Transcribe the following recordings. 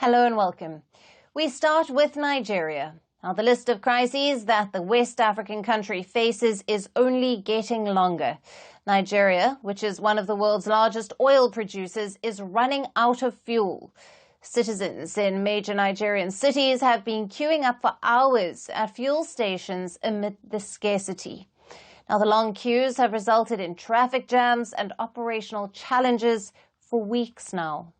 Hello and welcome. We start with Nigeria. Now, the list of crises that the West African country faces is only getting longer. Nigeria, which is one of the world's largest oil producers, is running out of fuel. Citizens in major Nigerian cities have been queuing up for hours at fuel stations amid the scarcity. Now, the long queues have resulted in traffic jams and operational challenges for weeks now.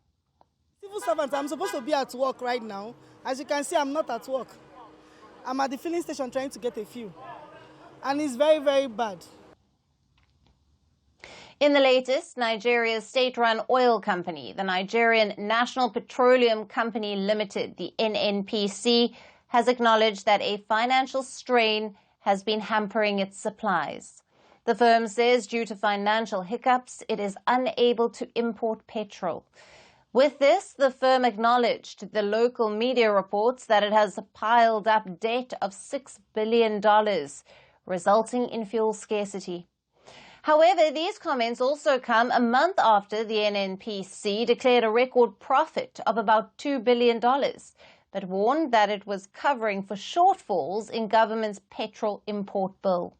Civil servant, I'm supposed to be at work right now. As you can see, I'm not at work. I'm at the filling station trying to get a fuel. And it's very, very bad. In the latest, Nigeria's state-run oil company, the Nigerian National Petroleum Company Limited, the NNPC, has acknowledged that a financial strain has been hampering its supplies. The firm says due to financial hiccups, it is unable to import petrol. With this, the firm acknowledged the local media reports that it has piled up debt of $6 billion, resulting in fuel scarcity. However, these comments also come a month after the NNPC declared a record profit of about $2 billion, but warned that it was covering for shortfalls in government's petrol import bill.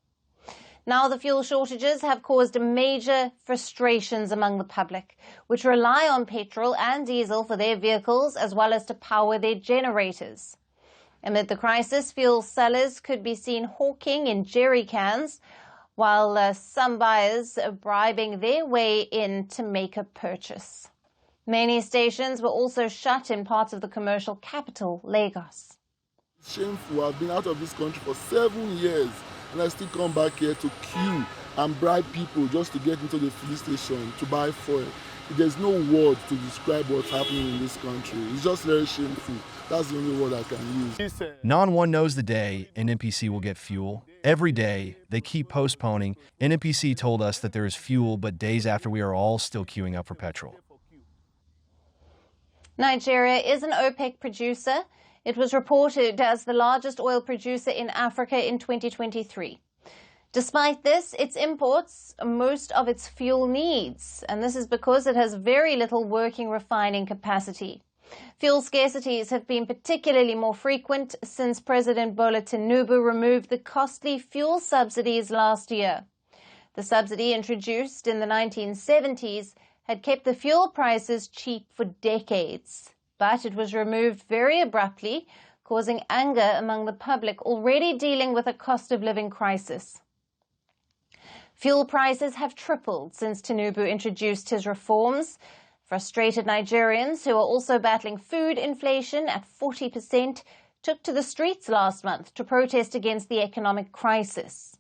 Now, the fuel shortages have caused major frustrations among the public, which rely on petrol and diesel for their vehicles as well as to power their generators. Amid the crisis, fuel sellers could be seen hawking in jerry cans, while some buyers are bribing their way in to make a purchase. Many stations were also shut in parts of the commercial capital, Lagos. It's shameful. I've been out of this country for 7 years. And I still come back here to queue and bribe people just to get into the filling station to buy fuel. There's no word to describe what's happening in this country. It's just very shameful. That's the only word I can use. Non one knows the day NNPC will get fuel. Every day, they keep postponing. NNPC told us that there is fuel, but days after we are all still queuing up for petrol. Nigeria is an OPEC producer. It was reported as the largest oil producer in Africa in 2023. Despite this, it imports most of its fuel needs, and this is because it has very little working refining capacity. Fuel scarcities have been particularly more frequent since President Bola Tinubu removed the costly fuel subsidies last year. The subsidy, introduced in the 1970s, had kept the fuel prices cheap for decades. But it was removed very abruptly, causing anger among the public already dealing with a cost of living crisis. Fuel prices have tripled since Tinubu introduced his reforms. Frustrated Nigerians, who are also battling food inflation at 40%, took to the streets last month to protest against the economic crisis.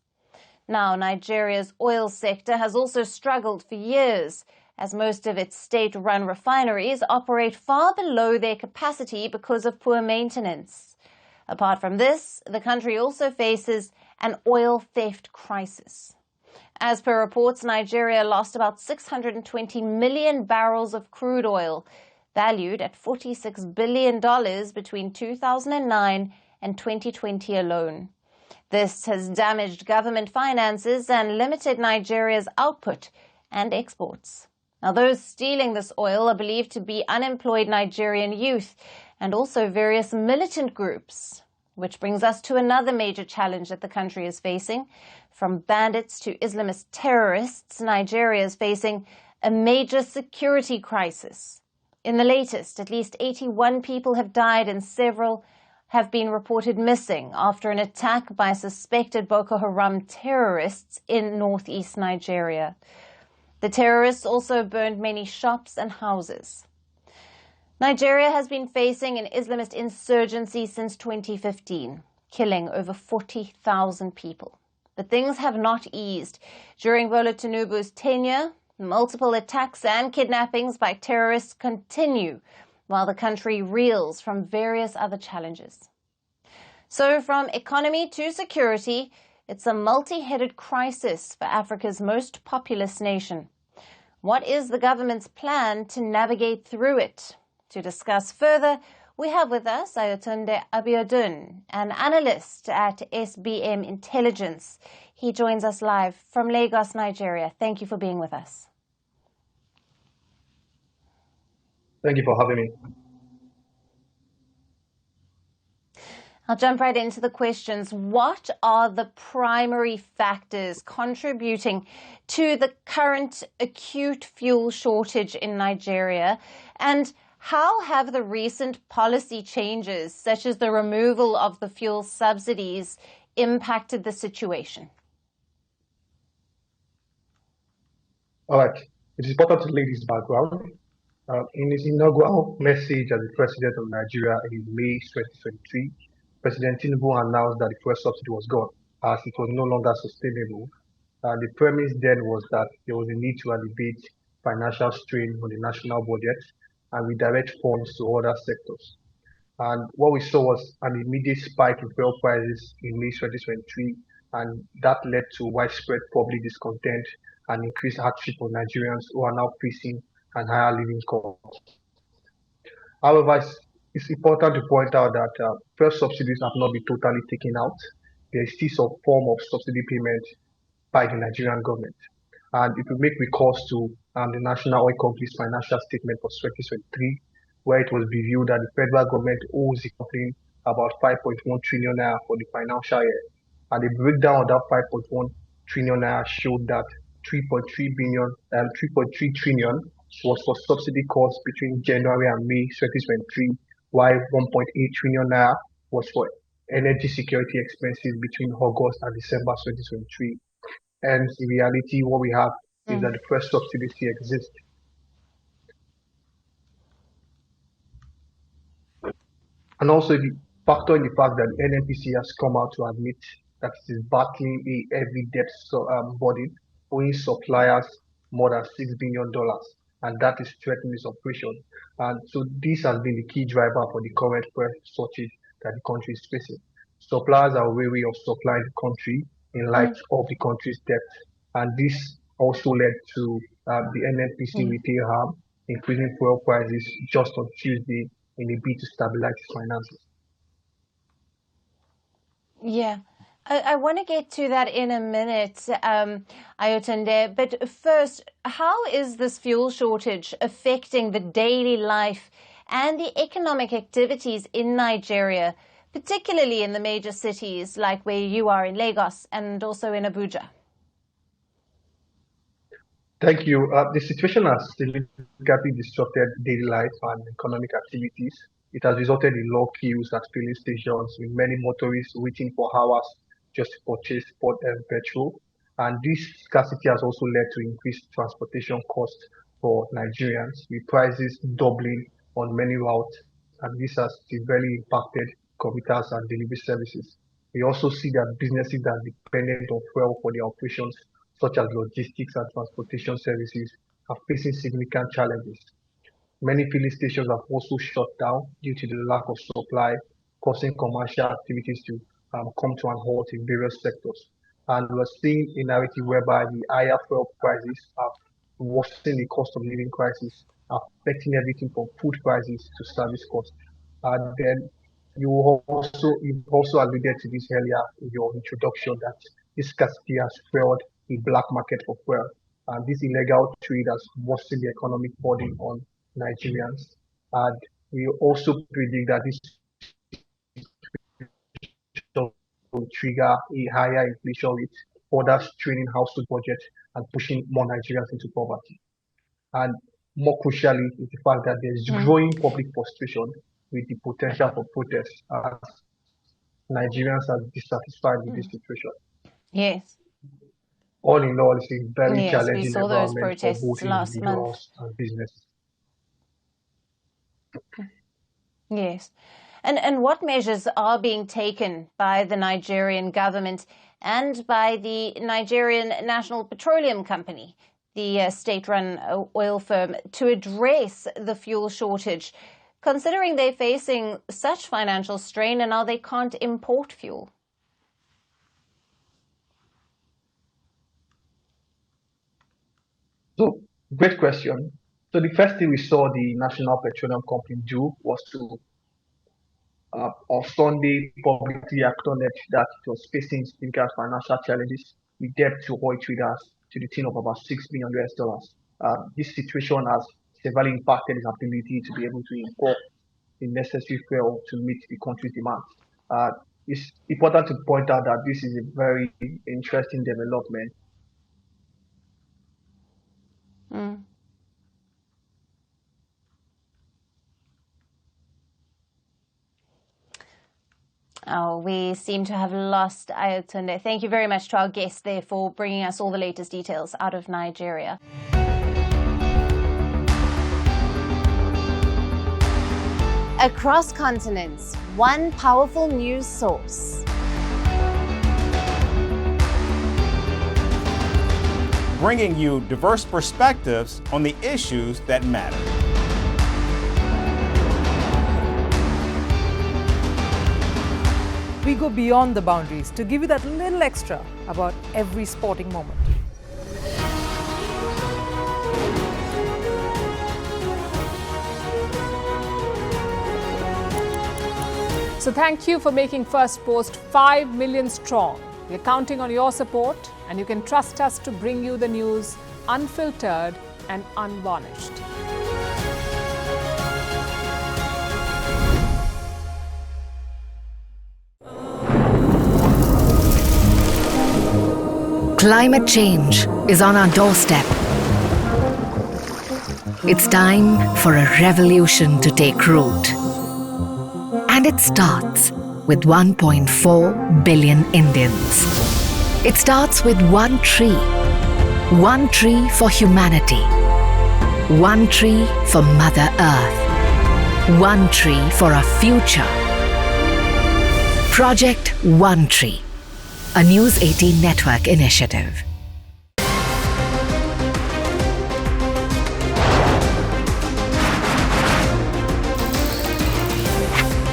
Now, Nigeria's oil sector has also struggled for years, as most of its state-run refineries operate far below their capacity because of poor maintenance. Apart from this, the country also faces an oil theft crisis. As per reports, Nigeria lost about 620 million barrels of crude oil, valued at $46 billion between 2009 and 2020 alone. This has damaged government finances and limited Nigeria's output and exports. Now, those stealing this oil are believed to be unemployed Nigerian youth and also various militant groups, which brings us to another major challenge that the country is facing. From bandits to Islamist terrorists, Nigeria is facing a major security crisis. In the latest, at least 81 people have died and several have been reported missing after an attack by suspected Boko Haram terrorists in northeast Nigeria. The terrorists also burned many shops and houses. Nigeria has been facing an Islamist insurgency since 2015, killing over 40,000 people. But things have not eased. During Bola Tinubu's tenure, multiple attacks and kidnappings by terrorists continue, while the country reels from various other challenges. So from economy to security, it's a multi-headed crisis for Africa's most populous nation. What is the government's plan to navigate through it? To discuss further, we have with us Ayotunde Abiodun, an analyst at SBM Intelligence. He joins us live from Lagos, Nigeria. Thank you for being with us. Thank you for having me. I'll jump right into the questions. What are the primary factors contributing to the current acute fuel shortage in Nigeria? And how have the recent policy changes, such as the removal of the fuel subsidies, impacted the situation? All right. It is important to lay this background. In his inaugural message as the president of Nigeria in May 2023, President Tinubu announced that the fuel subsidy was gone, as it was no longer sustainable. The premise then was that there was a need to alleviate financial strain on the national budget and redirect funds to other sectors. And what we saw was an immediate spike in fuel prices in May 2023, and that led to widespread public discontent and increased hardship for Nigerians who are now facing an higher living cost. However, it's important to point out that fuel subsidies have not been totally taken out. There is still some form of subsidy payment by the Nigerian government. And if we make recourse to the National Oil Company's financial statement for 2023, where it was revealed that the federal government owes the company about 5.1 trillion naira for the financial year. And the breakdown of that 5.1 trillion naira showed that 3.3 trillion was for subsidy costs between January and May 2023, while 1.8 trillion naira was for energy security expenses between August and December 2023. And in reality, what we have is that the first subsidy still exists. And also, if you factor in the fact that the NNPC has come out to admit that it is battling a heavy debt burden, owing suppliers more than $6 billion, and that is threatening its operation. And so this has been the key driver for the current fuel shortage that the country is facing. Suppliers are wary of supplying the country in light of the country's debt, and this also led to the NNPC retail arm increasing fuel prices just on Tuesday in a bid to stabilize its finances. Yeah. I want to get to that in a minute, Ayotunde, but first, how is this fuel shortage affecting the daily life and the economic activities in Nigeria, particularly in the major cities like where you are in Lagos and also in Abuja? Thank you. The situation has significantly disrupted daily life and economic activities. It has resulted in long queues at filling stations, with many motorists waiting for hours just to purchase petrol. And this scarcity has also led to increased transportation costs for Nigerians, with prices doubling on many routes. And this has severely impacted commuters and delivery services. We also see that businesses that are dependent on fuel for their operations, such as logistics and transportation services, are facing significant challenges. Many filling stations have also shut down due to the lack of supply, causing commercial activities to come to an halt in various sectors. And we're seeing a narrative whereby the higher fuel prices are worsening the cost of living crisis, affecting everything from food prices to service costs. And then you've also alluded to this earlier in your introduction that this scarcity has fueled a black market for fuel. And this illegal trade has worsened the economic burden on Nigerians. And we also predict that this will trigger a higher inflation rate, further straining household budgets and pushing more Nigerians into poverty. And more crucially is the fact that there is growing public frustration with the potential for protests as Nigerians are dissatisfied with this situation. Yes. All in all, it's a very challenging we saw those environment for protests both last individuals month. and businesses. Yes. And what measures are being taken by the Nigerian government and by the Nigerian National Petroleum Company, the state-run oil firm, to address the fuel shortage, considering they're facing such financial strain and now they can't import fuel? So, great question. So the first thing we saw the National Petroleum Company do was to on Sunday publicly acknowledge that it was facing significant financial challenges with debt to oil traders to the tune of about $6 billion US. This situation has severely impacted its ability to be able to import the necessary fuel to meet the country's demand. It's important to point out that this is a very interesting development. Mm. Oh, we seem to have lost Ayotunde. Thank you very much to our guest there for bringing us all the latest details out of Nigeria. Across continents, one powerful news source. Bringing you diverse perspectives on the issues that matter. We go beyond the boundaries to give you that little extra about every sporting moment. So thank you for making Firstpost 5 million strong. We're counting on your support, and you can trust us to bring you the news unfiltered and unvarnished. Climate change is on our doorstep. It's time for a revolution to take root. And it starts with 1.4 billion Indians. It starts with one tree for humanity, one tree for Mother Earth, one tree for our future. Project One Tree, a News 18 network initiative.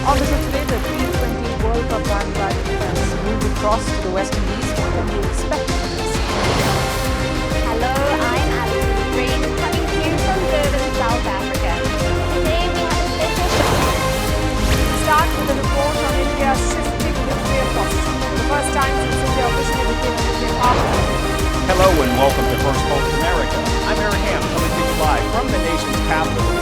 On the show today, the T20 World Cup bandwagon has moved across to the West Indies. What can you expect from this? Hello, I'm Alyson, coming to you from Durban, South Africa. Today we have a special show. Start with a report on India's shifting nuclear posture. For the first time since India officially became a nuclear power. Hello and welcome to Firstpost America. I'm Aaron Ham, coming to you live from the nation's capital,